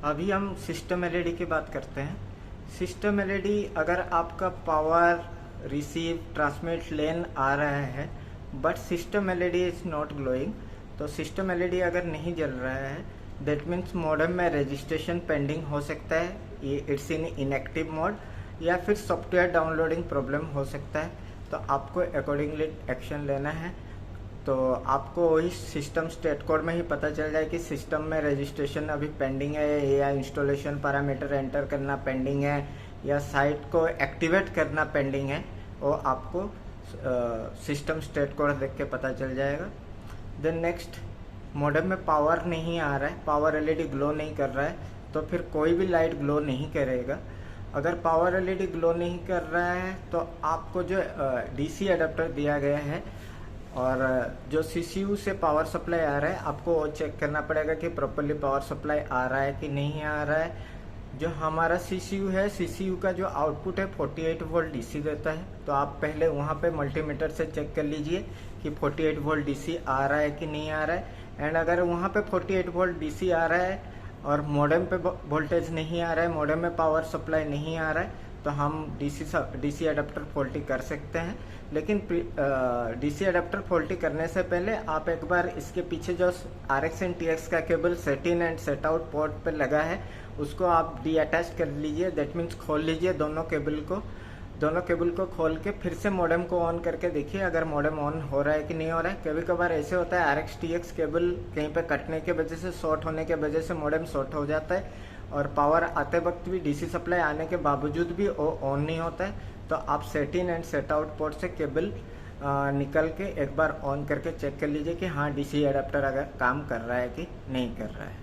अभी हम system LED की बात करते हैं। सिस्टम एलईडी अगर आपका पावर रिसीव ट्रांसमिट लेन आ रहा है but system LED is not glowing, तो सिस्टम एलईडी अगर नहीं जल रहा है दैट मीन्स मॉडेम में रजिस्ट्रेशन पेंडिंग हो सकता है, ये इट्स इन इनएक्टिव मोड, या फिर सॉफ्टवेयर डाउनलोडिंग प्रॉब्लम हो सकता है। तो आपको अकॉर्डिंगली एक्शन लेना है। तो आपको वही सिस्टम स्टेट कोड में ही पता चल जाए कि सिस्टम में रजिस्ट्रेशन अभी पेंडिंग है या इंस्टॉलेशन पैरामीटर एंटर करना पेंडिंग है या साइट को एक्टिवेट करना पेंडिंग है, वो आपको सिस्टम स्टेट कोड देख के पता चल जाएगा। देन नेक्स्ट, मॉडेम में पावर नहीं आ रहा है, पावर एलईडी ग्लो नहीं कर रहा है, तो फिर कोई भी लाइट ग्लो नहीं करेगा। अगर पावर एलईडी ग्लो नहीं कर रहा है तो आपको जो डीसी अडेप्टर दिया गया है और जो सीसीयू से पावर सप्लाई आ रहा है आपको वो चेक करना पड़ेगा कि प्रॉपरली पावर सप्लाई आ रहा है कि नहीं आ रहा है। जो हमारा सीसीयू है, सीसीयू का जो आउटपुट है 48 वोल्ट डीसी देता है, तो आप पहले वहाँ पे मल्टीमीटर से चेक कर लीजिए कि 48 वोल्ट डीसी आ रहा है कि नहीं आ रहा है। एंड अगर वहाँ पे 48 वोल्ट डीसी आ रहा है और मॉडेम पे वोल्टेज नहीं आ रहा है, मॉडेम में पावर सप्लाई नहीं आ रहा है, तो हम डीसी अडेप्टर फॉल्टी कर सकते हैं। लेकिन डीसी अडेप्टर फॉल्टी करने से पहले आप एक बार इसके पीछे जो RX एंड TX का cable set in and set out port पे लगा है उसको आप डीअटैच कर लीजिए। दैट मीन्स खोल लीजिए दोनों केबल को खोल के फिर से मॉडेम को ऑन करके देखिए अगर मॉडेम ऑन हो रहा है कि नहीं हो रहा है। कभी कभार ऐसे होता है RX TX केबल कहीं पे कटने के वजह से, शॉर्ट होने के वजह से मॉडेम शॉर्ट हो जाता है और पावर आते वक्त भी डीसी सप्लाई आने के बावजूद भी वो ऑन नहीं होता है। तो आप set in and set out port से केबल निकल के एक बार ऑन करके चेक कर लीजिए कि हाँ डीसी अडेप्टर अगर काम कर रहा है कि नहीं कर रहा है।